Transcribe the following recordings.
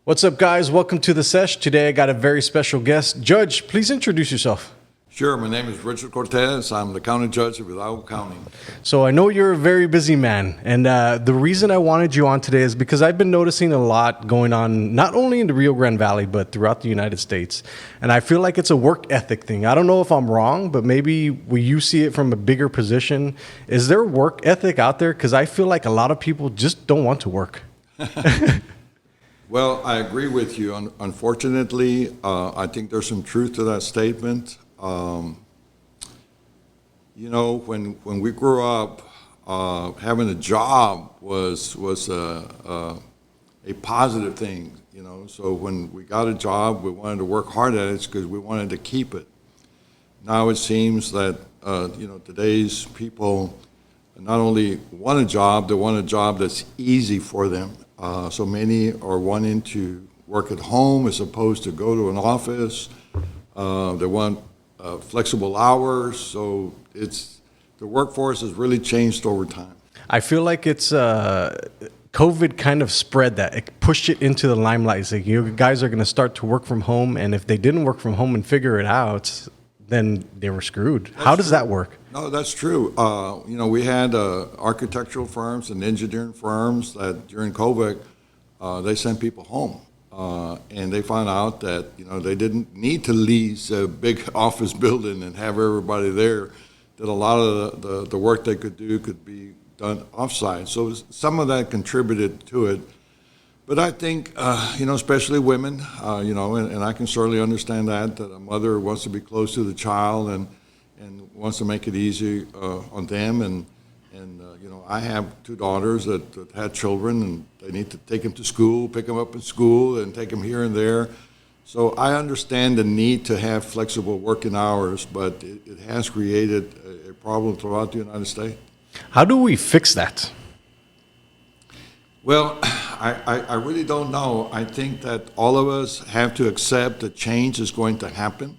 What's up, guys? Welcome to the Sesh. Today I got a very special guest. Judge, please introduce yourself. Sure. My name is Richard Cortez. I'm the county judge of Hidalgo County. So I know you're a very busy man, and the reason I wanted you on today is because I've been noticing a lot going on, not only in the Rio Grande Valley, but throughout the United States. And I feel like it's a work ethic thing. I don't know if I'm wrong, but maybe you see it from a bigger position. Is there work ethic out there? Because I feel like a lot of people just don't want to work. Well, I agree with you. Unfortunately, I think there's some truth to that statement. When we grew up, having a job was a positive thing. So when we got a job, we wanted to work hard at it because we wanted to keep it. Now it seems that today's people not only want a job, they want a job that's easy for them. So many are wanting to work at home as opposed to go to an office. They want flexible hours. So the workforce has really changed over time. I feel like it's COVID kind of spread that. It pushed it into the limelight. It's like you guys are going to start to work from home, and if they didn't work from home and figure it out, then they were screwed. How does that work? No, that's true. We had architectural firms and engineering firms that during COVID, they sent people home. And they found out that, they didn't need to lease a big office building and have everybody there, that a lot of the work they could do could be done offsite. So some of that contributed to it. But I think, especially women, and I can certainly understand that a mother wants to be close to the child and wants to make it easy on them. And I have two daughters that had children, and they need to take them to school, pick them up at school, and take them here and there. So I understand the need to have flexible working hours, but it has created a problem throughout the United States. How do we fix that? Well, I really don't know. I think that all of us have to accept that change is going to happen,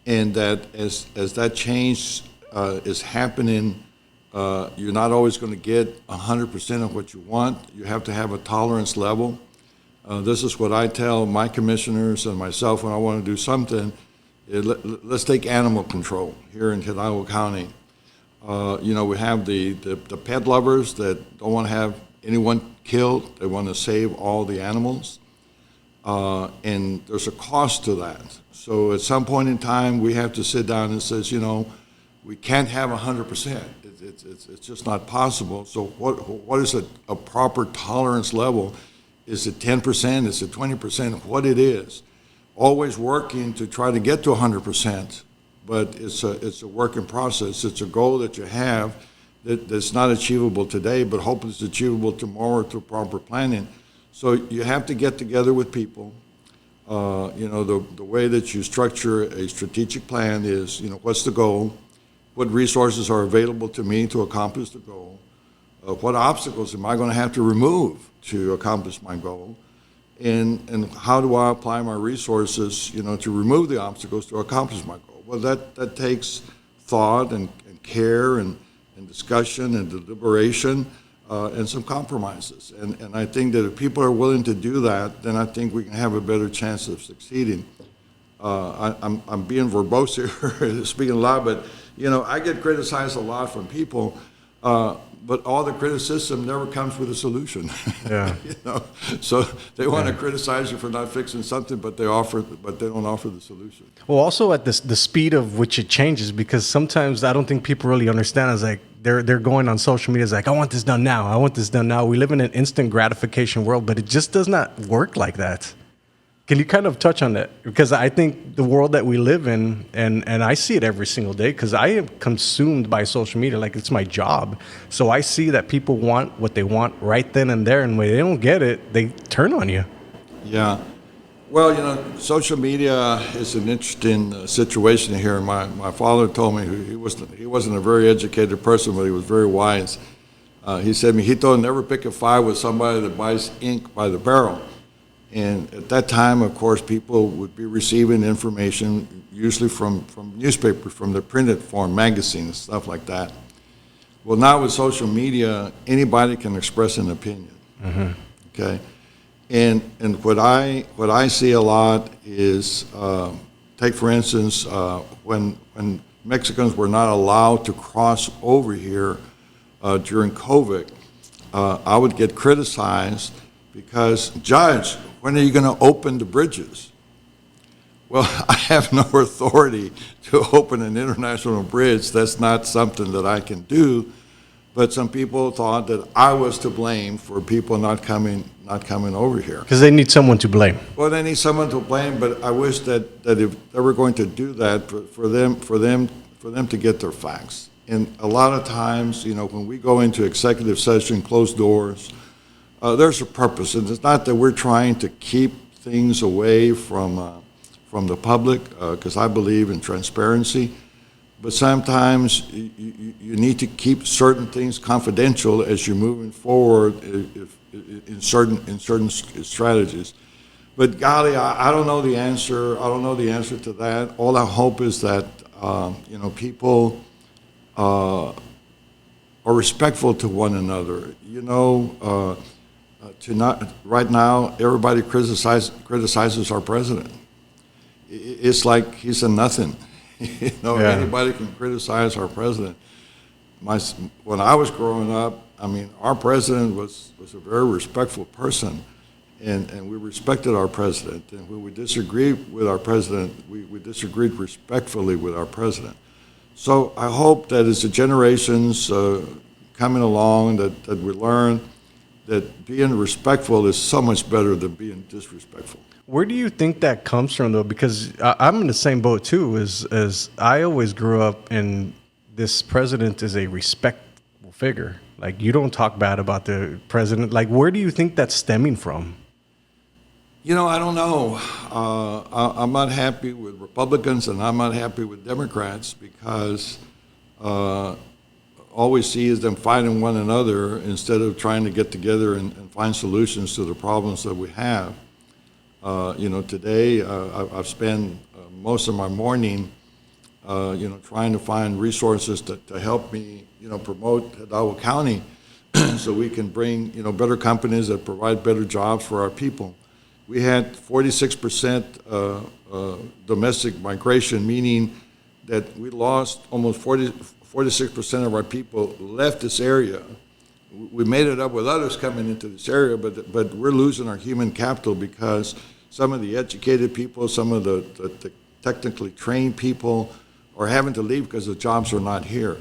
and that as that change is happening, you're not always going to get 100% of what you want. You have to have a tolerance level. This is what I tell my commissioners and myself when I want to do something. Let's take animal control here in Hidalgo County. We have the pet lovers that don't want to have anyone killed. They want to save all the animals. And there's a cost to that. So at some point in time, we have to sit down and say, we can't have 100%. It's just not possible. So what is a proper tolerance level? Is it 10%? Is it 20%? What it is. Always working to try to get to 100%, but it's a work in process. It's a goal that you have that's not achievable today, but hope it's achievable tomorrow through proper planning. So you have to get together with people. The way that you structure a strategic plan is, what's the goal? What resources are available to me to accomplish the goal? What obstacles am I going to have to remove to accomplish my goal? And how do I apply my resources, to remove the obstacles to accomplish my goal? Well, that takes thought and care and discussion and deliberation and some compromises. And I think that if people are willing to do that, then I think we can have a better chance of succeeding. I'm being verbose here, speaking a lot, but I get criticized a lot from people, but all the criticism never comes with a solution. Yeah. So they want to criticize you for not fixing something, but they don't offer the solution. Well, also at the speed of which it changes, because sometimes I don't think people really understand. It's like they're going on social media. It's like, I want this done now. I want this done now. We live in an instant gratification world, but it just does not work like that. Can you kind of touch on that? Because I think the world that we live in, and I see it every single day, because I am consumed by social media like it's my job. So I see that people want what they want right then and there, and when they don't get it, they turn on you. Yeah. Well, social media is an interesting situation here. My father told me he wasn't a very educated person, but he was very wise. He said, "Mijito, never pick a fight with somebody that buys ink by the barrel." And at that time, of course, people would be receiving information, usually from newspapers, from the printed form, magazines, stuff like that. Well, now with social media, anybody can express an opinion. Mm-hmm. Okay? And what I see a lot is, take for instance, when Mexicans were not allowed to cross over here during COVID, I would get criticized because, Judge, when are you going to open the bridges? Well, I have no authority to open an international bridge. That's not something that I can do. But some people thought that I was to blame for people not coming over here. Because they need someone to blame. Well, they need someone to blame, but I wish that if they were going to do that, for them to get their facts. And a lot of times, when we go into executive session, closed doors, there's a purpose, and it's not that we're trying to keep things away from the public, because I believe in transparency. But sometimes you need to keep certain things confidential as you're moving forward in certain strategies. But golly, I don't know the answer. I don't know the answer to that. All I hope is that people are respectful to one another. Right now, everybody criticizes our president. It's like he's a nothing. Yeah. Anybody can criticize our president. When I was growing up, our president was a very respectful person, and we respected our president. And when we disagreed with our president, we disagreed respectfully with our president. So I hope that as the generations coming along, that we learn that being respectful is so much better than being disrespectful. Where do you think that comes from, though? Because I'm in the same boat, too, as I always grew up, and this president is a respectful figure. Like, you don't talk bad about the president. Like, where do you think that's stemming from? I don't know. I'm not happy with Republicans, and I'm not happy with Democrats, because all we see is them fighting one another instead of trying to get together and find solutions to the problems that we have. Today I've spent most of my morning, trying to find resources to help me, promote Hidalgo County so we can bring, better companies that provide better jobs for our people. We had 46% domestic migration, meaning that we lost almost 46% of our people left this area. We made it up with others coming into this area, but we're losing our human capital because some of the educated people, some of the technically trained people are having to leave because the jobs are not here.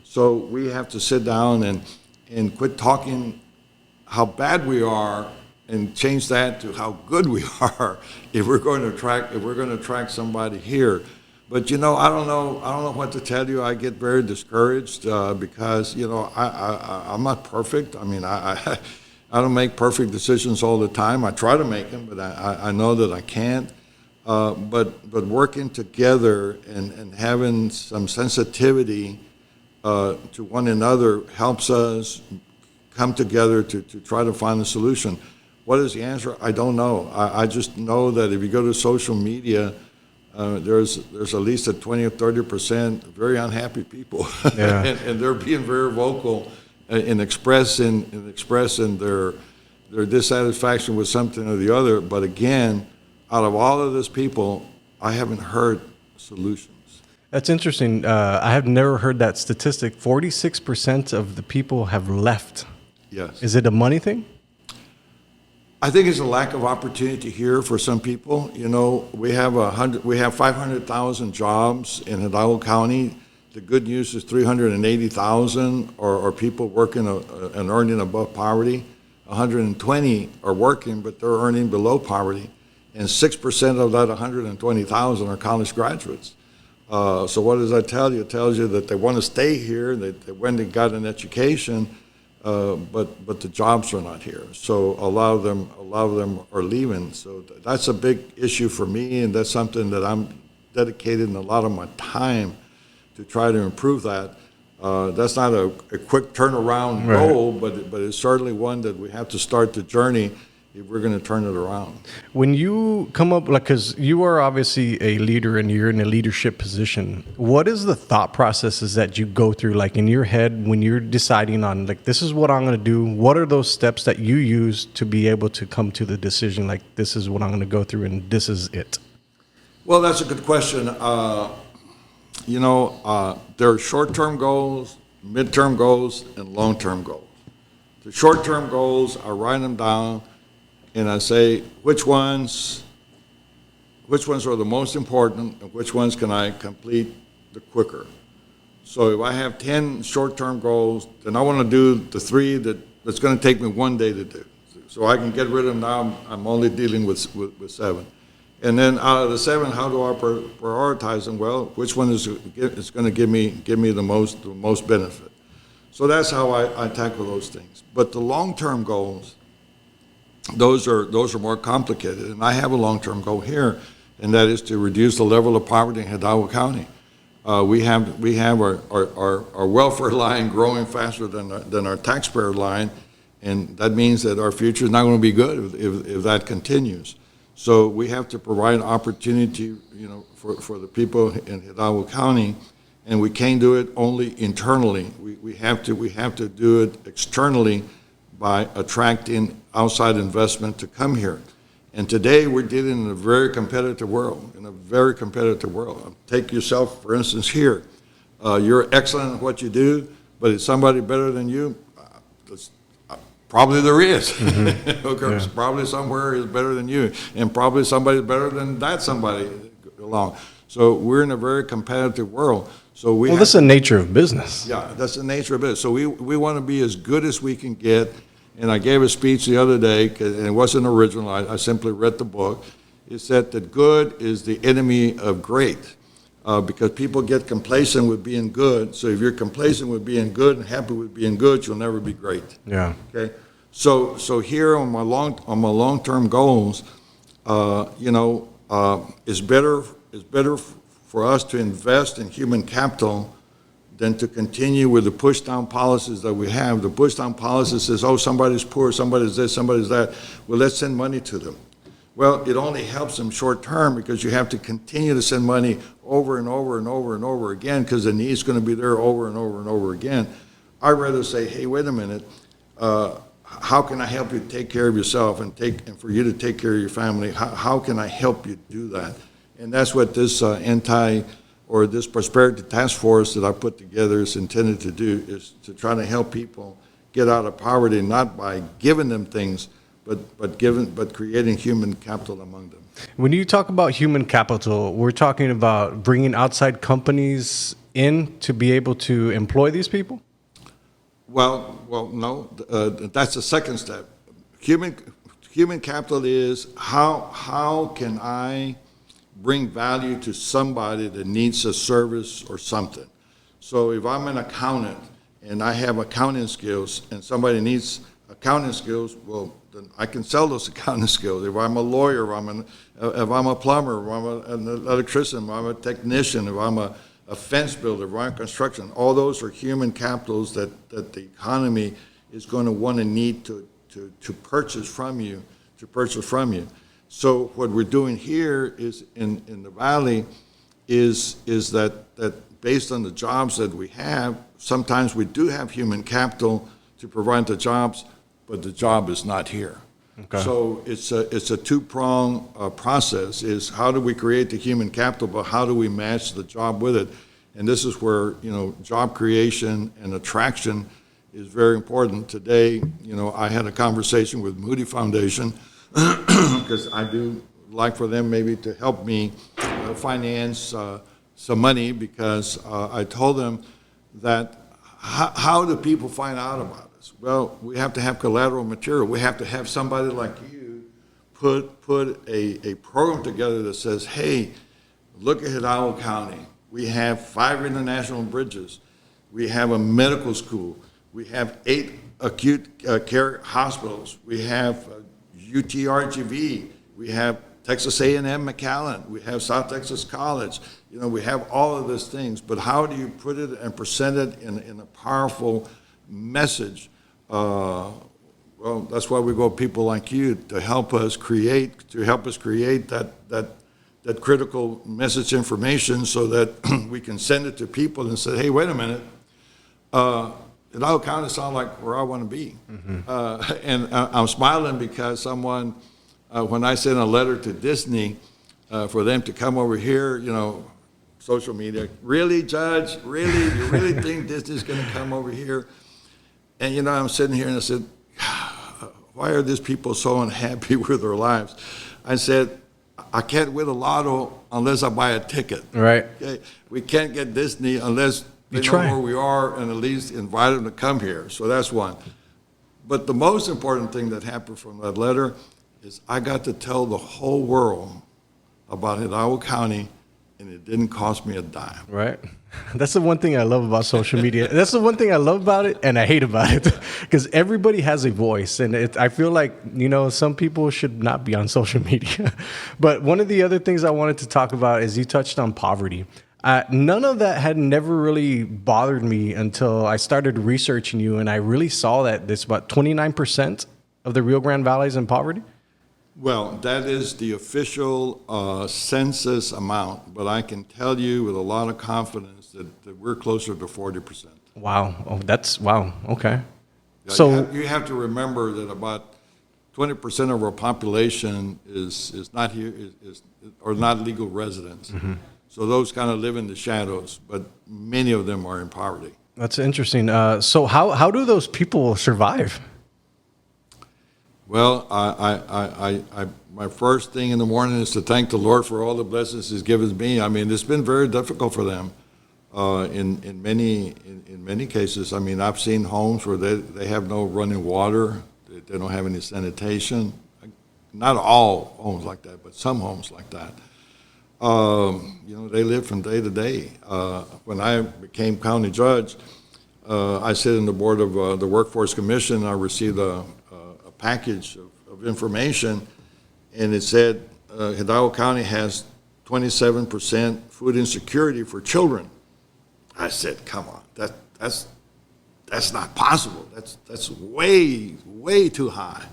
So we have to sit down and quit talking how bad we are and change that to how good we are if we're going to attract somebody here. But I don't know what to tell you. I get very discouraged because I'm not perfect. I don't make perfect decisions all the time. I try to make them, but I know that I can't. But working together and having some sensitivity to one another helps us come together to try to find a solution. What is the answer? I don't know. I just know that if you go to social media, there's at least a 20 or 30% very unhappy people, Yeah. and they're being very vocal in expressing their dissatisfaction with something or the other. But again, out of all of these people, I haven't heard solutions. That's interesting. I have never heard that statistic. 46% of the people have left. Yes. Is it a money thing? I think it's a lack of opportunity here for some people. We have 500,000 jobs in Hidalgo County. The good news is 380,000 are people working and earning above poverty. 120 are working, but they're earning below poverty. And 6% of that 120,000 are college graduates. So what does that tell you? It tells you that they want to stay here, they went and got an education, but the jobs are not here. So a lot of them are leaving. So that's a big issue for me, and that's something that I'm dedicating a lot of my time to try to improve that. That's not a quick turnaround goal, but it's certainly one that we have to start the journey. if we're going to turn it around. When you come up, like, because you are obviously a leader and you're in a leadership position, what is the thought processes that you go through, like in your head, when you're deciding on, like, this is what I'm going to do? What are those steps that you use to be able to come to the decision, like, this is what I'm going to go through and this is it? Well, that's a good question. There are short-term goals, mid-term goals, and long-term goals. The short-term goals, I write them down, and I say which ones are the most important, and which ones can I complete the quicker. So if I have 10 short-term goals, then I want to do the 3 that's going to take me 1 day to do. So I can get rid of them now. I'm only dealing with 7. And then out of the 7, how do I prioritize them? Well, which one is going to give me the most benefit? So that's how I tackle those things. But the long-term goals, those are more complicated. And I have a long-term goal here, and that is to reduce the level of poverty in Hidalgo County. We have our welfare line growing faster than our taxpayer line, and that means that our future is not going to be good if that continues. So we have to provide opportunity, for the people in Hidalgo County, and we can't do it only internally. We have to do it externally by attracting outside investment to come here. And today we're dealing in a very competitive world. Take yourself, for instance, here. You're excellent at what you do, but is somebody better than you? Probably there is. Mm-hmm. Okay, yeah. Probably somewhere is better than you, and probably somebody's better than that somebody along. So we're in a very competitive world. So that's the nature of business. Yeah, that's the nature of it. So we want to be as good as we can get. And I gave a speech the other day, and it wasn't original. I simply read the book. It said that good is the enemy of great, because people get complacent with being good. So if you're complacent with being good and happy with being good, you'll never be great. Yeah. Okay. So here on my long-term goals, it's better for us to invest in human capital than to continue with the push-down policies that we have. The push-down policy says, oh, somebody's poor, somebody's this, somebody's that. Well, let's send money to them. Well, it only helps them short-term because you have to continue to send money over and over and over and over again because the need's going to be there over and over and over again. I'd rather say, hey, wait a minute, how can I help you take care of yourself and for you to take care of your family? How can I help you do that? And that's what this this prosperity task force that I put together is intended to do, is to try to help people get out of poverty, not by giving them things, but creating human capital among them. When you talk about human capital, we're talking about bringing outside companies in to be able to employ these people? Well, no. That's the second step. Human capital is how can I bring value to somebody that needs a service or something. So if I'm an accountant and I have accounting skills and somebody needs accounting skills, well, then I can sell those accounting skills. If I'm a lawyer, if I'm a plumber, if I'm an electrician, if I'm a technician, if I'm a fence builder, if I'm construction, all those are human capitals that the economy is going to want to need to purchase from you, So what we're doing here is in the valley is that based on the jobs that we have, sometimes we do have human capital to provide the jobs, but the job is not here. Okay. So it's a two-prong process. Is how do we create the human capital, but how do we match the job with it? And this is where job creation and attraction is very important. Today, I had a conversation with Moody Foundation because I do like for them maybe to help me finance some money because I told them that how do people find out about us? Well, we have to have collateral material. We have to have somebody like you put a program together that says, hey, look at Hidalgo County. We have 5 international bridges. We have a medical school. We have 8 acute care hospitals. We have UTRGV. We have Texas A&M McAllen. We have South Texas College. We have all of these things. But how do you put it and present it in a powerful message Well, that's why we go people like you to help us create that critical message information so that we can send it to people and say, hey, wait a minute, Hidalgo County sounds like where I want to be. And I'm smiling because someone, when I sent a letter to Disney for them to come over here, social media, really, Judge, really, you really think Disney's going to come over here? And, I'm sitting here and I said, why are these people so unhappy with their lives? I said, I can't win a lotto unless I buy a ticket. Right. Okay? We can't get Disney unless they know where we are and at least invite them to come here. So that's one. But the most important thing that happened from that letter is I got to tell the whole world about Hidalgo County, and it didn't cost me a dime. Right. That's the one thing I love about social media. That's the one thing I love about it and I hate about it, because everybody has a voice. And I feel like, some people should not be on social media. But one of the other things I wanted to talk about is you touched on poverty. None of that had never really bothered me until I started researching you. And I really saw that there's about 29% of the Rio Grande Valley is in poverty. Well, that is the official census amount, but I can tell you with a lot of confidence that we're closer to 40%. Wow. Oh, wow. Okay. Yeah, So you have to remember that about 20% of our population is not here, or not legal residents. Mm-hmm. So those kind of live in the shadows, but many of them are in poverty. That's interesting. So how do those people survive? Well, my first thing in the morning is to thank the Lord for all the blessings He's given me. I mean, it's been very difficult for them in many cases. I mean, I've seen homes where they have no running water, they don't have any sanitation. Not all homes like that, but some homes like that. They live from day to day. When I became county judge, I sit in the board of the Workforce Commission. I received a package of information, and it said Hidalgo County has 27% food insecurity for children. I said, come on, that's not possible. That's way too high.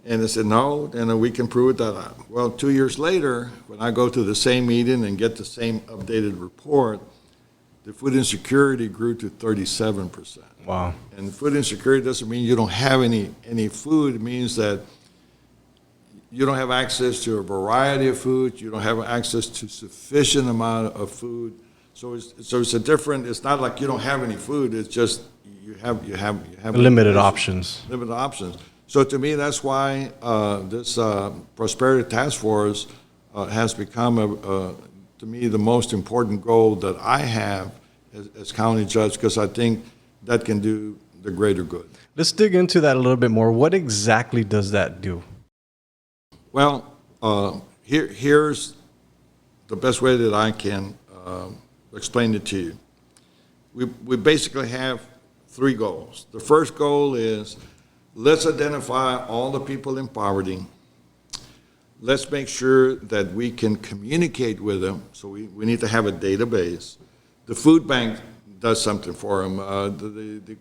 And they said, no, and we can prove that out. Well, 2 years later, when I go to the same meeting and get the same updated report, the food insecurity grew to 37%. Wow. And food insecurity doesn't mean you don't have any food. It means that you don't have access to a variety of food. You don't have access to sufficient amount of food. So it's a different. It's not like you don't have any food. It's just you have limited options. Limited options. So to me, that's why this Prosperity Task Force has become to me the most important goal that I have as county judge, because I think that can do the greater good. Let's dig into that a little bit more. What exactly does that do? Well, here's the best way that I can explain it to you. We basically have three goals. The first goal is, let's identify all the people in poverty. Let's make sure that we can communicate with them. So we need to have a database. The food bank does something for them. The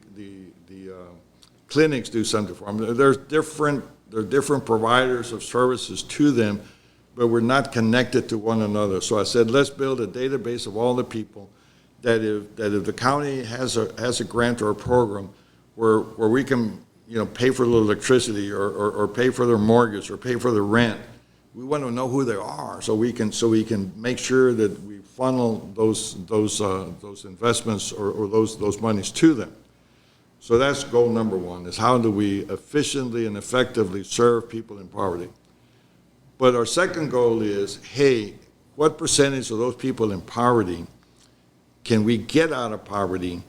clinics do something for them. There are different providers of services to them, but we're not connected to one another. So I said, let's build a database of all the people that if the county has a grant or a program where we can pay for the electricity or pay for their mortgage or pay for their rent, we want to know who they are so we can make sure that we funnel those investments or those monies to them. So that's goal number one, is how do we efficiently and effectively serve people in poverty. But our second goal is, hey, what percentage of those people in poverty can we get out of poverty?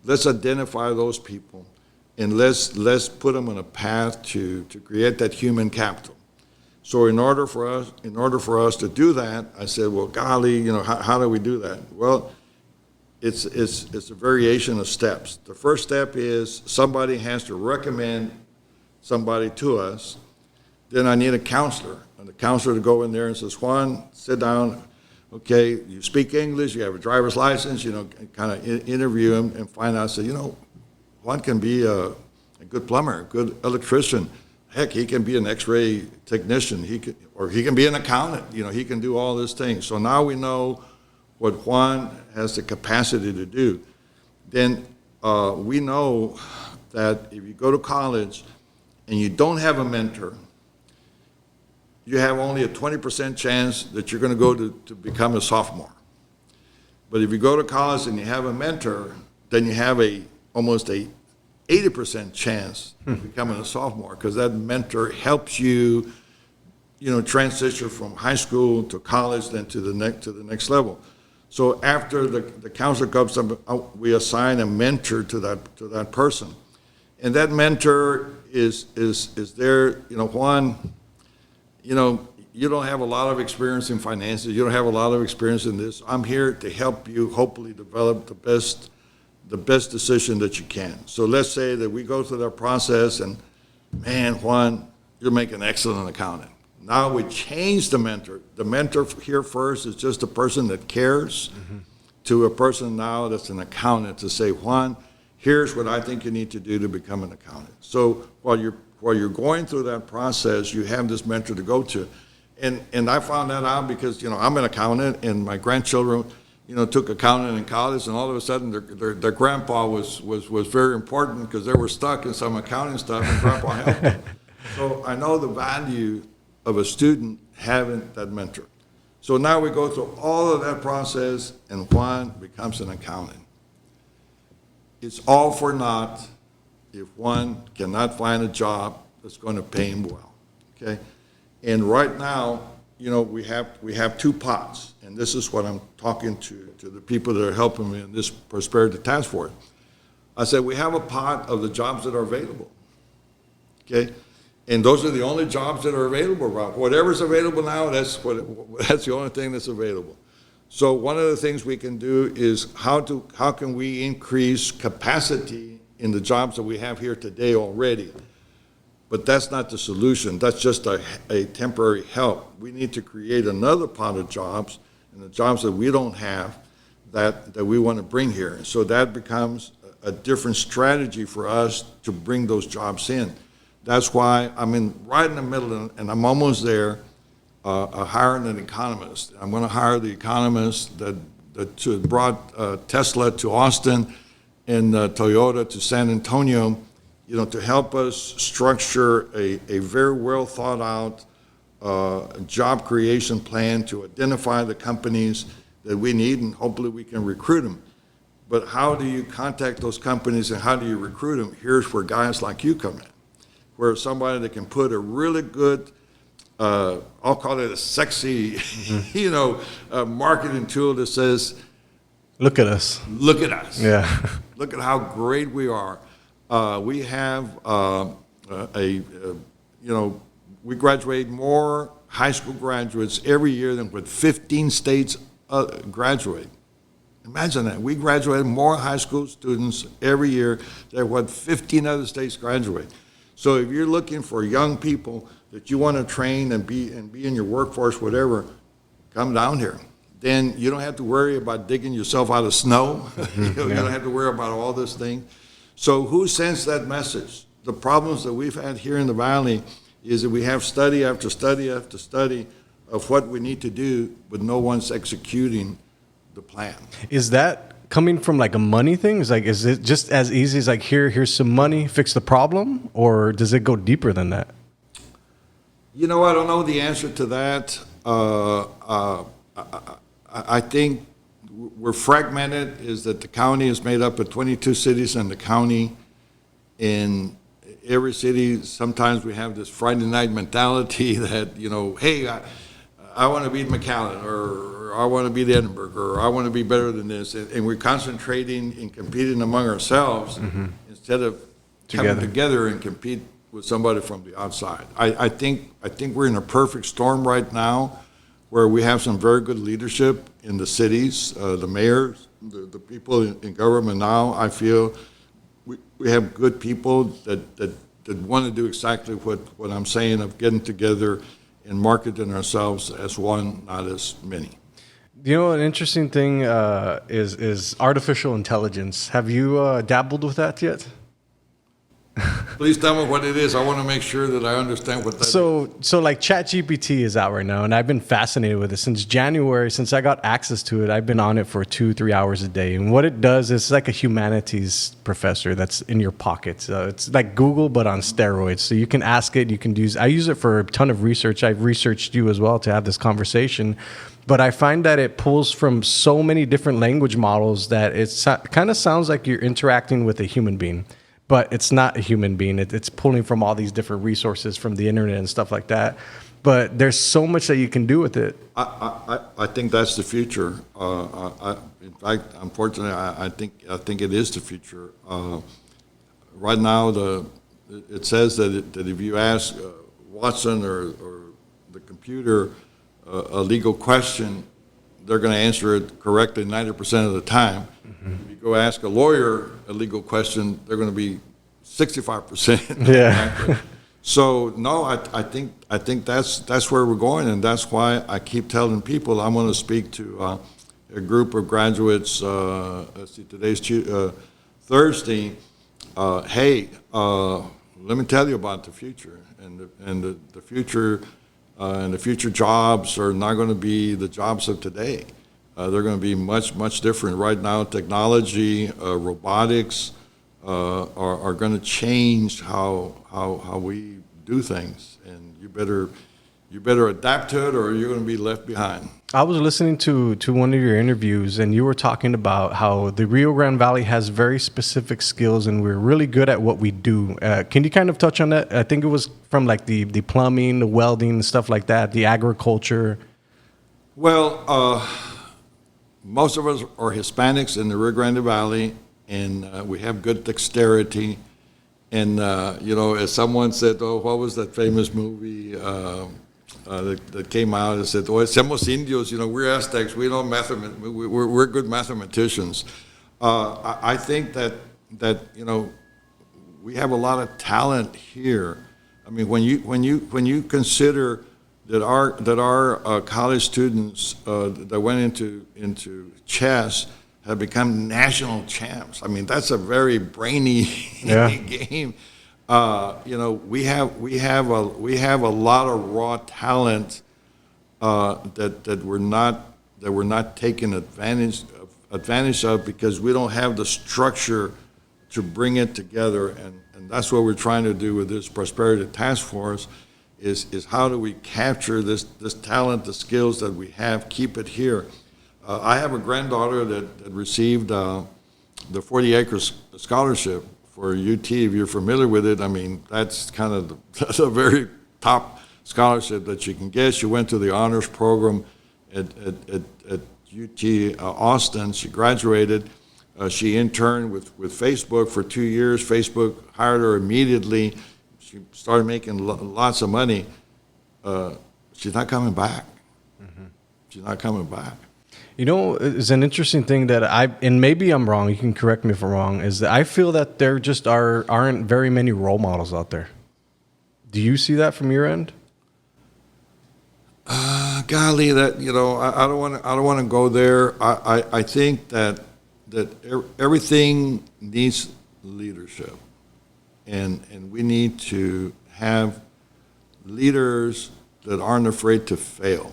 Let's identify those people, and let's put them on a path to create that human capital. So in order for us to do that, I said, well, golly, how do we do that? Well, it's a variation of steps. The first step is somebody has to recommend somebody to us. Then I need a counselor, and the counselor to go in there and says, Juan, sit down. Okay, you speak English, you have a driver's license, kind of interview him and find out, say, Juan can be a a good plumber, a good electrician. Heck, he can be an X-ray technician. He can be an accountant. He can do all these things. So now we know what Juan has the capacity to do. Then we know that if you go to college and you don't have a mentor, you have only a 20% chance that you're going to go to become a sophomore. But if you go to college and you have a mentor, then you have almost a 80% chance of becoming a sophomore, because that mentor helps you, transition from high school to college, then to the next level. So after the counselor comes up, we assign a mentor to that person, and that mentor is there. Juan, you don't have a lot of experience in finances. You don't have a lot of experience in this. I'm here to help you hopefully develop the best decision that you can. So let's say that we go through that process and, man, Juan, you'll make an excellent accountant. Now we change the mentor. The mentor here first is just a person that cares, to a person now that's an accountant, to say, Juan, here's what I think you need to do to become an accountant. So while you're going through that process, you have this mentor to go to. And I found that out because, I'm an accountant, and my grandchildren, took accounting in college, and all of a sudden their grandpa was very important because they were stuck in some accounting stuff, and grandpa helped them. So I know the value of a student having that mentor. So now we go through all of that process, and Juan becomes an accountant. It's all for naught if Juan cannot find a job that's going to pay him well, okay? And right now, we have two pots, and this is what I'm talking to the people that are helping me in this prosperity task force. I said, we have a pot of the jobs that are available, okay? And those are the only jobs that are available, Rob. Whatever's available now, that's the only thing that's available. So one of the things we can do is how can we increase capacity in the jobs that we have here today already? But that's not the solution. That's just a temporary help. We need to create another pot of jobs, and the jobs that we don't have that we want to bring here. So that becomes a different strategy for us to bring those jobs in. That's why I'm right in the middle, and I'm almost there, hiring an economist. I'm going to hire the economist that brought Tesla to Austin and Toyota to San Antonio, to help us structure a very well thought out job creation plan to identify the companies that we need, and hopefully we can recruit them. But how do you contact those companies and how do you recruit them? Here's where guys like you come in, where somebody that can put a really good, I'll call it a sexy, marketing tool that says, look at us. Look at us. Yeah. Look at how great we are. We have we graduate more high school graduates every year than what 15 states graduate. Imagine that. We graduate more high school students every year than what 15 other states graduate. So if you're looking for young people that you want to train and be in your workforce, whatever, come down here. Then you don't have to worry about digging yourself out of snow. You don't have to worry about all this thing. So who sends that message? The problems that we've had here in the Valley is that we have study after study after study of what we need to do, but no one's executing the plan. Is that coming from like a money thing? Is it just as easy as like, here's some money, fix the problem? Or does it go deeper than that? I don't know the answer to that. I think we're fragmented, is that the county is made up of 22 cities in the county. In every city, sometimes we have this Friday night mentality that, hey, I want to beat McAllen, or I want to beat Edinburgh, or I want to be better than this. And we're concentrating and competing among ourselves instead of coming together and compete with somebody from the outside. I think we're in a perfect storm right now, where we have some very good leadership in the cities, the mayors, the people in government now. I feel we have good people that want to do exactly what I'm saying, of getting together and marketing ourselves as one, not as many. An interesting thing is artificial intelligence. Have you dabbled with that yet? Please tell me what it is. I want to make sure that I understand what that is. So like ChatGPT is out right now, and I've been fascinated with it since January. Since I got access to it, I've been on it for 2-3 hours a day. And what it does is it's like a humanities professor that's in your pocket. It's like Google, but on steroids. So you can ask it. You can use. I use it for a ton of research. I've researched you as well to have this conversation. But I find that it pulls from so many different language models that it kind of sounds like you're interacting with a human being, but it's not a human being. It's pulling from all these different resources from the internet and stuff like that. But there's so much that you can do with it. I think that's the future. In fact, unfortunately, I think it is the future. Right now, it says that if you ask Watson or the computer a legal question, they're going to answer it correctly 90% of the time. Mm-hmm. If you go ask a lawyer a legal question, they're going to be 65%. Yeah. So no, I think that's where we're going, and that's why I keep telling people I'm going to speak to a group of graduates. Let's see, today's Thursday. Hey, let me tell you about the future, and the future. And the future jobs are not going to be the jobs of today. They're going to be much, much different. Right now, technology, robotics are going to change how we do things. And you better adapt to it, or you're going to be left behind. I was listening to one of your interviews, and you were talking about how the Rio Grande Valley has very specific skills, and we're really good at what we do. Can you kind of touch on that? I think it was from like the plumbing, the welding, stuff like that, the agriculture. Well, most of us are Hispanics in the Rio Grande Valley, and we have good dexterity. And, as someone said, oh, what was that famous movie that came out and said, oh, somos indios, we're Aztecs, we don't we're good mathematicians. I think that we have a lot of talent here. I mean, when you consider that our college students that went into chess have become national champs. I mean, that's a very brainy game. We have a lot of raw talent that we're not taking advantage of because we don't have the structure to bring it together, and that's what we're trying to do with this Prosperity Task Force. Is how do we capture this talent, the skills that we have, keep it here. I have a granddaughter that received the 40-acre scholarship for UT. If you're familiar with it, I mean, that's kind of that's a very top scholarship that you can get. She went to the honors program at UT Austin. She graduated. She interned with Facebook for 2 years. Facebook hired her immediately. She started making lots of money. She's not coming back. Mm-hmm. She's not coming back. It's an interesting thing that and maybe I'm wrong, you can correct me if I'm wrong, is that I feel that there just aren't very many role models out there. Do you see that from your end? Golly, that I don't want to go there. I think that everything needs leadership, and we need to have leaders that aren't afraid to fail.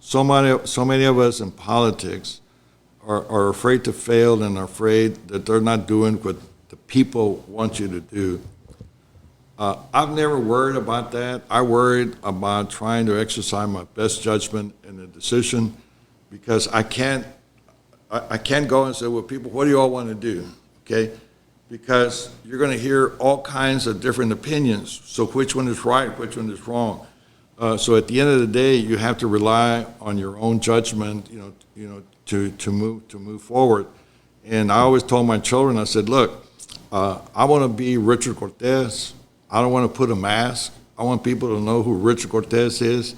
So many of us in politics are afraid to fail and are afraid that they're not doing what the people want you to do. I've never worried about that. I worried about trying to exercise my best judgment in a decision, because I can't go and say, well, people, what do you all want to do? Okay? Because you're going to hear all kinds of different opinions. So which one is right, which one is wrong? So at the end of the day, you have to rely on your own judgment, to move forward. And I always told my children, I said, look, I want to be Richard Cortez. I don't want to put a mask. I want people to know who Richard Cortez is.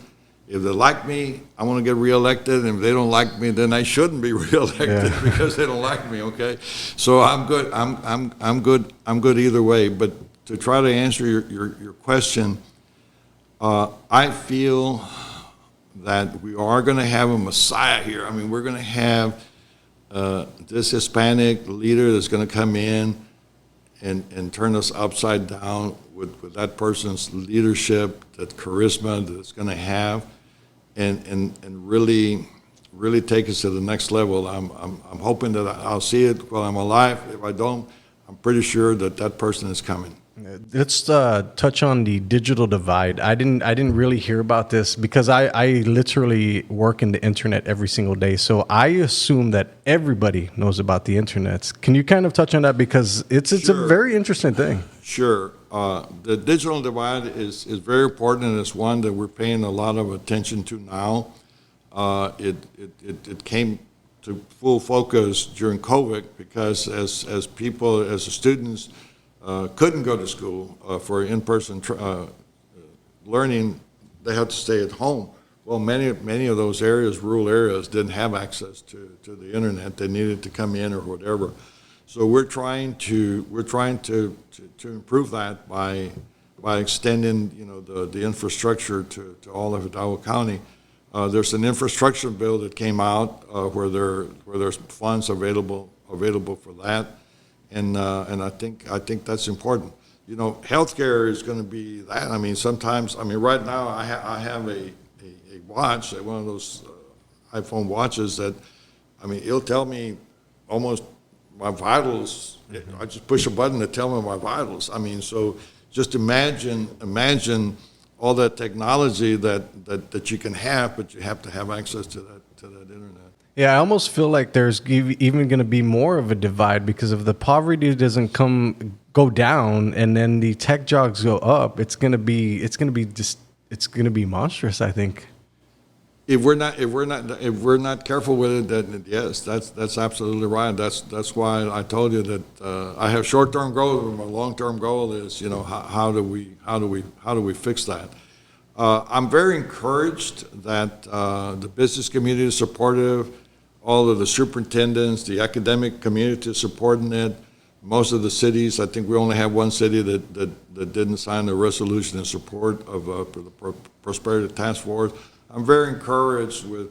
If they like me, I want to get reelected. And if they don't like me, then I shouldn't be reelected because they don't like me. Okay, so I'm good. I'm good. I'm good either way. But to try to answer your question, I feel that we are going to have a Messiah here. I mean, we're going to have this Hispanic leader that's going to come in, and turn us upside down with that person's leadership, that charisma that it's going to have, and really take us to the next level. I'm hoping that I'll see it while I'm alive. If I don't, I'm pretty sure that person is coming. Let's touch on the digital divide. I didn't really hear about this because I literally work in the internet every single day. So I assume that everybody knows about the internet. Can you kind of touch on that, because it's Sure. a very interesting thing. Sure. The digital divide is very important, and it's one that we're paying a lot of attention to now. It came to full focus during COVID because as the students couldn't go to school for in-person learning, they had to stay at home. Well, many of those areas, rural areas, didn't have access to the internet. They needed to come in or whatever. So we're trying to improve that by extending the infrastructure to all of Hidalgo County. There's an infrastructure bill that came out where there's funds available for that. And I think that's important. Healthcare is going to be that. I mean, sometimes, right now I have a watch, one of those iPhone watches that, it'll tell me almost my vitals. I just push a button to tell me my vitals. So just imagine all that technology that you can have, but you have to have access to that internet. Yeah, I almost feel like there's even going to be more of a divide, because if the poverty doesn't go down and then the tech jobs go up, it's going to be monstrous, I think. If we're not careful with it, then yes, that's absolutely right. That's why I told you that I have short-term goals, but my long-term goal is how do we fix that? I'm very encouraged that the business community is supportive. All of the superintendents, the academic community is supporting it. Most of the cities, I think we only have one city that didn't sign a resolution in support of the Prosperity Task Force. I'm very encouraged with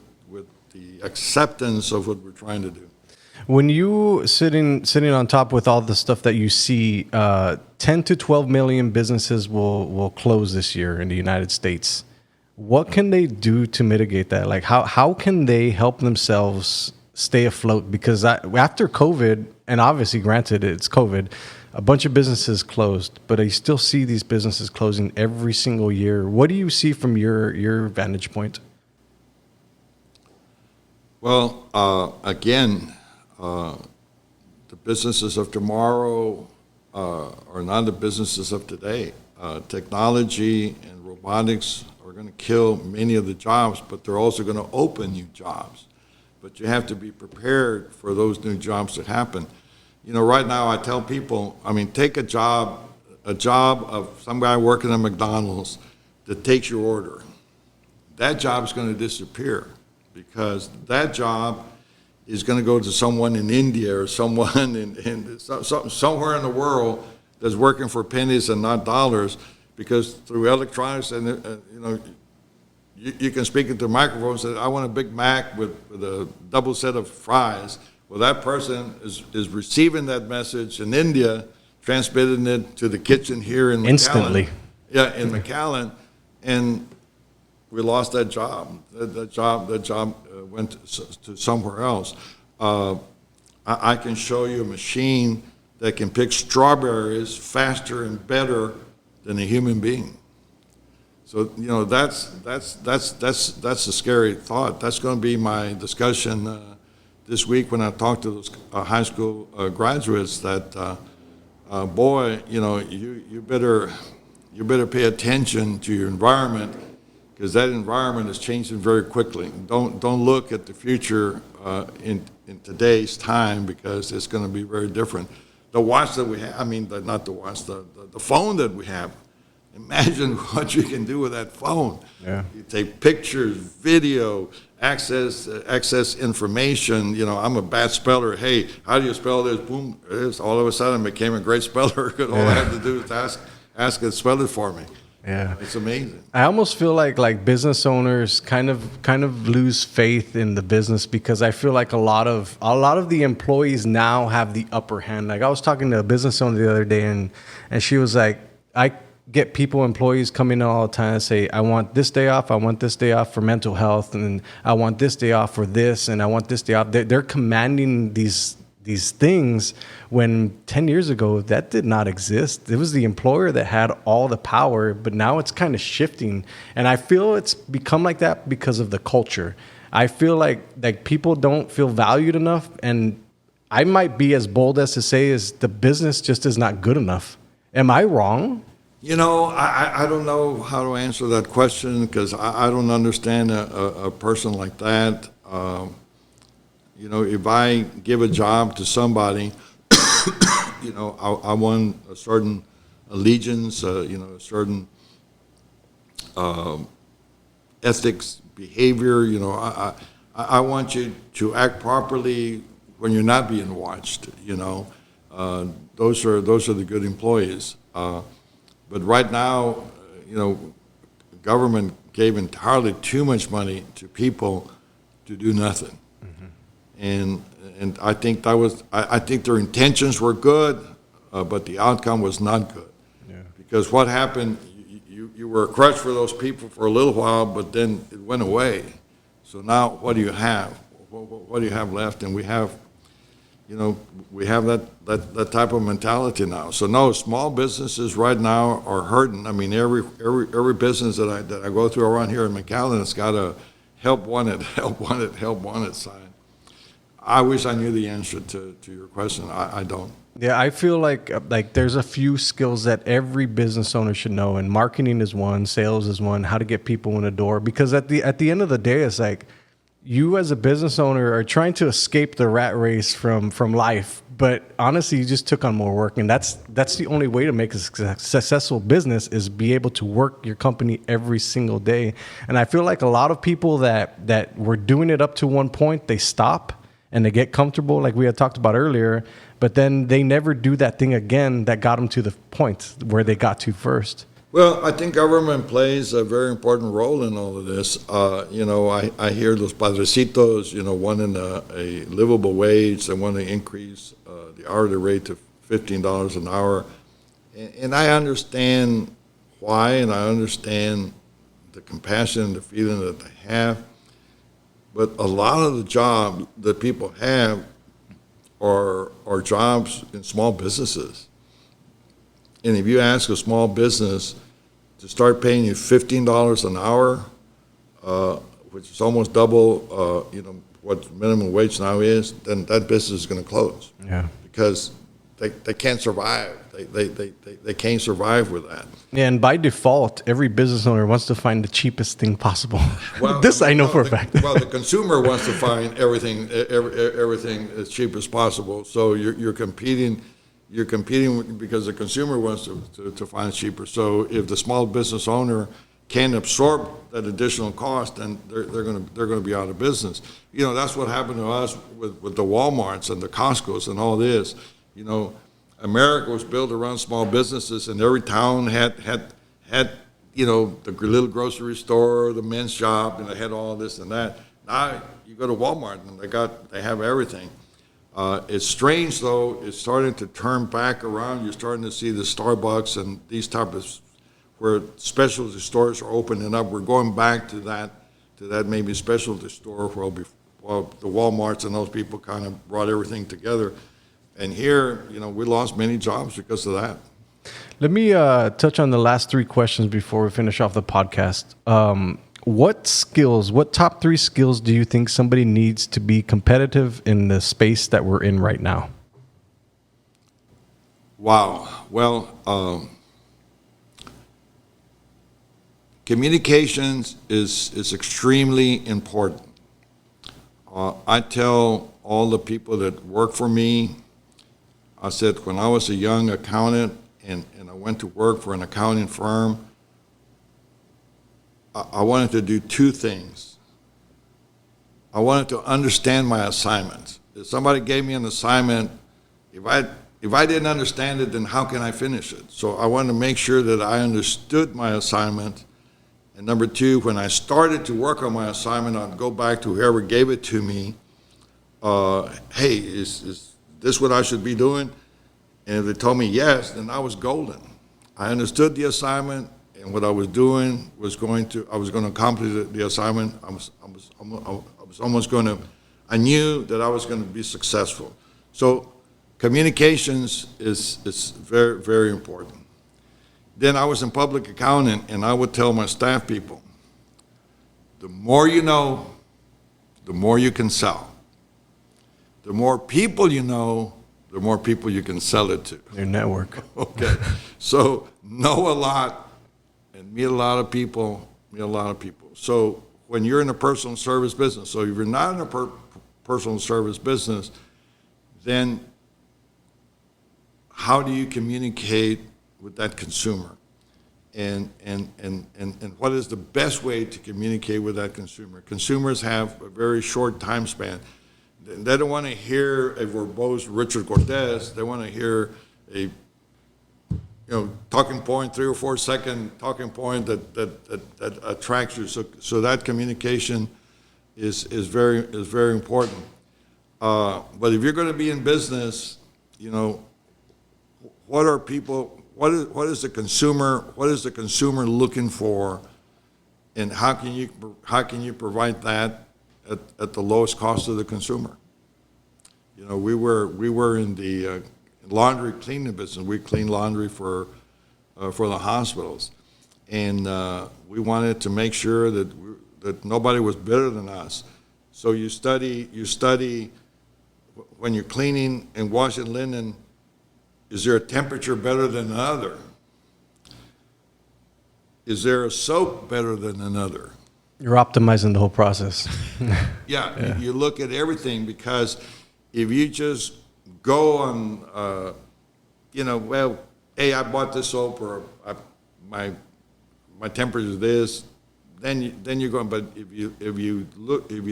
the acceptance of what we're trying to do. When you sitting on top with all the stuff that you see, 10 to 12 million businesses will close this year in the United States. What can they do to mitigate that? Like, how can they help themselves stay afloat? Because after COVID, and obviously granted it's COVID, a bunch of businesses closed, but I still see these businesses closing every single year. What do you see from your vantage point? Well, again, the businesses of tomorrow are not the businesses of today. Technology and robotics are going to kill many of the jobs, but they're also going to open new jobs. But you have to be prepared for those new jobs to happen. Right now I tell people, take a job of some guy working at McDonald's that takes your order. That job is going to disappear, because that job is going to go to someone in India or someone somewhere in the world that's working for pennies and not dollars, because through electronics and you can speak into the microphone and say, I want a Big Mac with a double set of fries. Well, that person is receiving that message in India, transmitting it to the kitchen here in McAllen. Instantly. Yeah, in McAllen, and we lost that job. That job went to somewhere else. I can show you a machine that can pick strawberries faster and better than a human being. So that's a scary thought. That's going to be my discussion this week when I talk to those high school graduates. That boy, you better pay attention to your environment, because that environment is changing very quickly. Don't look at the future in today's time, because it's going to be very different. The watch that we have, not the watch, the phone that we have. Imagine what you can do with that phone. Yeah. You take pictures, video, access information. I'm a bad speller. Hey, how do you spell this? Boom! All of a sudden, I became a great speller, because all I had to do was ask it to spell it for me. Yeah. It's amazing. I almost feel like business owners kind of lose faith in the business, because I feel like a lot of the employees now have the upper hand. Like, I was talking to a business owner the other day, and she was like, I get employees coming in all the time and say, I want this day off, I want this day off for mental health, and I want this day off for this, and I want this day off. They're commanding these things, when 10 years ago that did not exist. It was the employer that had all the power, but now it's kind of shifting, and I feel it's become like that because of the culture. I feel like people don't feel valued enough, and I might be as bold as to say is the business just is not good enough. Am I wrong? You know, I don't know how to answer that question, because I don't understand a person like that. You know, if I give a job to somebody, you know, I want a certain allegiance, you know, a certain ethics, behavior. You know, I want you to act properly when you're not being watched. You know, those are the good employees. But right now, you know, government gave entirely too much money to people to do nothing. And I think I think their intentions were good, but the outcome was not good. Yeah. Because what happened, you were a crutch for those people for a little while, but then it went away. So now what do you have? What do you have left? And we have, you know, we have that type of mentality now. So no, small businesses right now are hurting. I mean, every business that I go through around here in McAllen, it's got a help wanted sign. I wish I knew the answer to your question. I don't. Yeah, I feel like there's a few skills that every business owner should know, and marketing is one, sales is one, how to get people in the door. Because at the end of the day, it's like you as a business owner are trying to escape the rat race from life, but honestly, you just took on more work, and that's the only way to make a successful business, is be able to work your company every single day. And I feel like a lot of people that were doing it up to one point, they stop and they get comfortable, like we had talked about earlier, but then they never do that thing again that got them to the point where they got to first. Well, I think government plays a very important role in all of this. You know, I hear los padrecitos, you know, wanting a livable wage. They want to increase the hourly rate to $15 an hour. And I understand why, and I understand the compassion and the feeling that they have. But a lot of the jobs that people have are jobs in small businesses. And if you ask a small business to start paying you $15 an hour, which is almost double, you know, what minimum wage now is, then that business is going to close. Yeah. Because they can't survive. They can't survive with that. Yeah, and by default, every business owner wants to find the cheapest thing possible. Well, this I know for a fact. Well, the consumer wants to find everything as cheap as possible. So you're competing because the consumer wants to find it cheaper. So if the small business owner can't absorb that additional cost, then they're going to be out of business. You know, that's what happened to us with the Walmarts and the Costcos and all this. You know, America was built around small businesses, and every town had you know, the little grocery store, the men's shop, and they had all this and that. Now you go to Walmart and they have everything. It's strange though; it's starting to turn back around. You're starting to see the Starbucks and these type of where specialty stores are opening up. We're going back to that maybe specialty store where the Walmarts and those people kind of brought everything together. And here, you know, we lost many jobs because of that. Let me touch on the last three questions before we finish off the podcast. What top three skills do you think somebody needs to be competitive in the space that we're in right now? Wow. Well, communications is extremely important. I tell all the people that work for me, I said, when I was a young accountant and I went to work for an accounting firm, I wanted to do two things. I wanted to understand my assignments. If somebody gave me an assignment, if I if I didn't understand it, then how can I finish it? So I wanted to make sure that I understood my assignment. And number two, when I started to work on my assignment, I'd go back to whoever gave it to me. Hey, is this what I should be doing? And if they told me yes, then I was golden. I understood the assignment, and what I was doing was I was going to accomplish the assignment. I knew that I was going to be successful. So communications is very, very important. Then I was in public accounting, and I would tell my staff people, the more you know, the more you can sell. The more people you know, the more people you can sell it to. Your network. Okay. So know a lot and meet a lot of people, So when you're in a personal service business, so if you're not in a personal service business, then how do you communicate with that consumer? And what is the best way to communicate with that consumer? Consumers have a very short time span. They don't want to hear a verbose Richard Cortez. They want to hear a talking point, 3 or 4 second talking point that attracts you. So that communication is very important. But if you're going to be in business, what are people? What is the consumer looking for, and how can you provide that at the lowest cost to the consumer? We were in the laundry cleaning business. We clean laundry for the hospitals, and we wanted to make sure that nobody was better than us. So you study when you're cleaning and washing linen. Is there a temperature better than another? Is there a soap better than another? You're optimizing the whole process. Yeah. You look at everything, because if you just go on, hey, I bought this soap, or my temperature is this, then you're going. But if you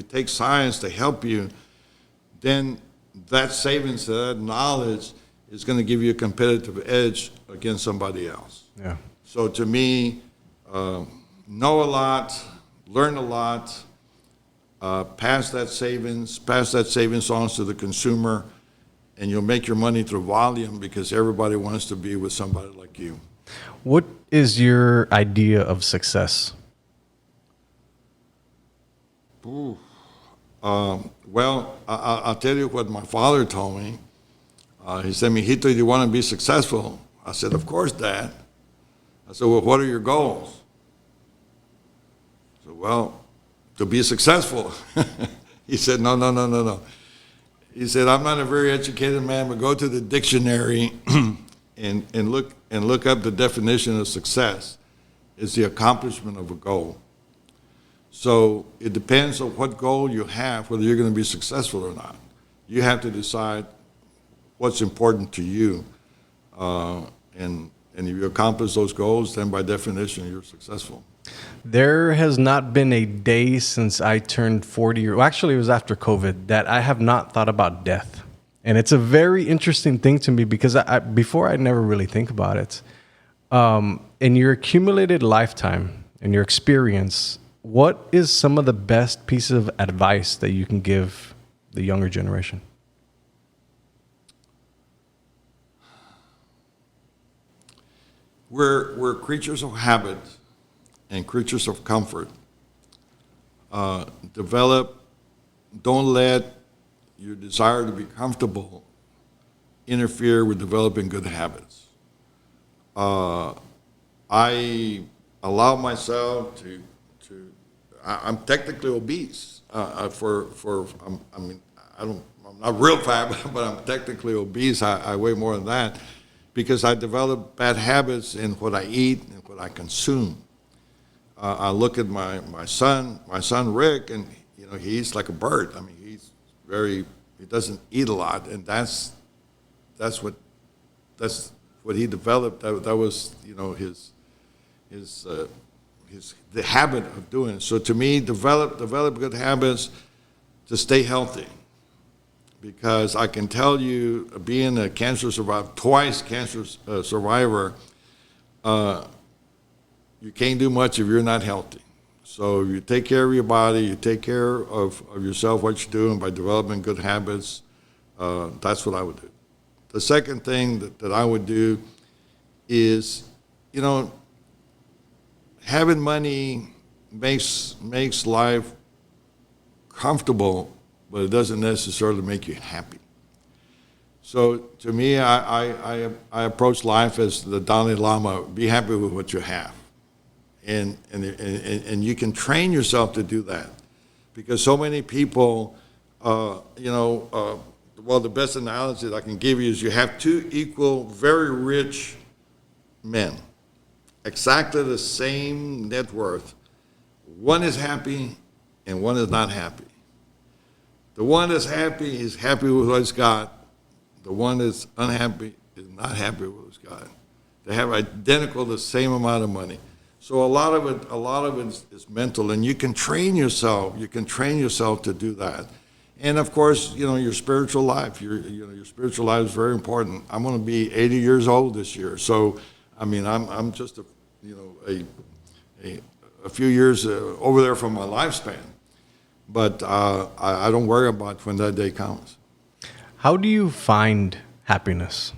take science to help you, then that savings, that knowledge, is going to give you a competitive edge against somebody else. Yeah. So to me, know a lot, learn a lot, pass that savings on to the consumer, and you'll make your money through volume, because everybody wants to be with somebody like you. What is your idea of success? Well, I'll tell you what my father told me. He said, "Mijito, do you want to be successful?" I said, "Of course, Dad." I said, "Well, what are your goals?" I said, "Well, to be successful." He said, No. He said, "I'm not a very educated man, but go to the dictionary and look up the definition of success. It's the accomplishment of a goal." So it depends on what goal you have, whether you're going to be successful or not. You have to decide what's important to you, and if you accomplish those goals, then by definition you're successful. There has not been a day since I turned 40, or actually it was after COVID, that I have not thought about death. And it's a very interesting thing to me, because before I never really think about it. In your accumulated lifetime and your experience, what is some of the best pieces of advice that you can give the younger generation? We're creatures of habit and creatures of comfort. Don't let your desire to be comfortable interfere with developing good habits. I allow myself to I'm technically obese. I'm not real fat, but I'm technically obese. I weigh more than that, because I developed bad habits in what I eat and what I consume. I look at my son Rick, and he eats like a bird. I mean, he doesn't eat a lot, and that's what he developed. That was the habit of doing it. So to me, develop good habits to stay healthy. because I can tell you, being a cancer survivor, twice cancer survivor, you can't do much if you're not healthy. So you take care of your body, you take care of yourself, what you're doing by developing good habits. That's what I would do. The second thing that I would do is, having money makes life comfortable, but it doesn't necessarily make you happy. So to me, I approach life as the Dalai Lama: be happy with what you have. And you can train yourself to do that, because so many people, well, the best analogy that I can give you is you have two equal, very rich men, exactly the same net worth. One is happy and one is not happy. The one that's happy is happy with what he's got. The one that's unhappy is not happy with what he's got. They have identical the same amount of money. So a lot of it is mental, and you can train yourself. You can train yourself to do that. And of course, your spiritual life. Your spiritual life is very important. I'm going to be 80 years old this year, so I mean, I'm just a few years over there from my lifespan. But I don't worry about when that day comes. How do you find happiness?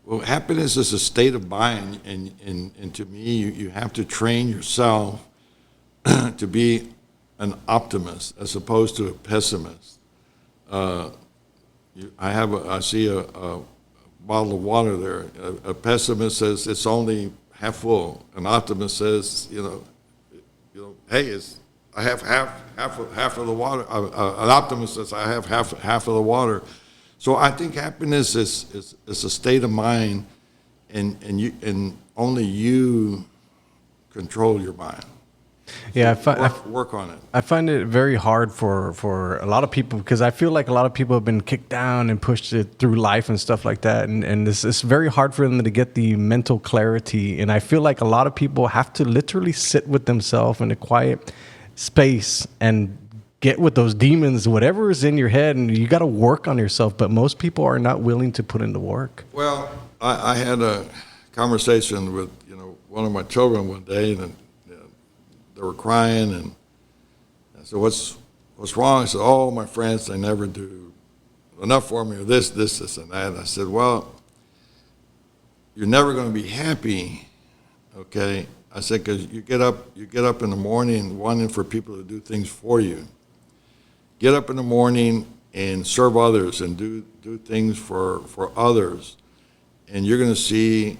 Well, happiness is a state of mind, and to me, you have to train yourself to be an optimist as opposed to a pessimist. I see a bottle of water there. A pessimist says it's only half full. An optimist says, hey, I have half of the water. An optimist says I have half of the water. So I think happiness is a state of mind, and only you control your mind. Yeah, work on it. I find it very hard for a lot of people, because I feel like a lot of people have been kicked down and pushed it through life and stuff like that. And it's very hard for them to get the mental clarity. And I feel like a lot of people have to literally sit with themselves in a quiet space and get with those demons, whatever is in your head, and you got to work on yourself. But most people are not willing to put in the work. Well, I had a conversation with one of my children one day, and they were crying, and I said, "What's wrong?" I said, "Oh, my friends, they never do enough for me, or this, and that." And I said, "Well, you're never going to be happy, okay?" I said, "Because you get up in the morning wanting for people to do things for you. Get up in the morning and serve others and do things for others, and you're going to see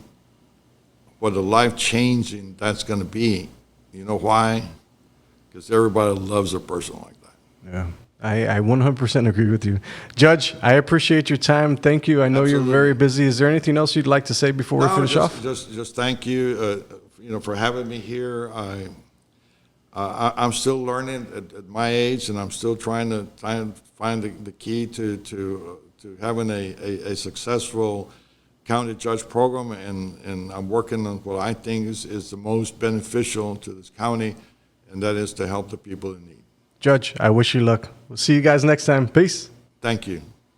what a life changing that's going to be." You know why? Because everybody loves a person like that. Yeah, I 100% agree with you. Judge, I appreciate your time. Thank you. I know Absolutely. You're very busy. Is there anything else you'd like to say before we finish off? Just thank you, for having me here. I'm still learning at my age, and I'm still trying to find the key to having a successful county judge program, and I'm working on what I think is the most beneficial to this county, and that is to help the people in need. Judge, I wish you luck. We'll see you guys next time. Peace. Thank you.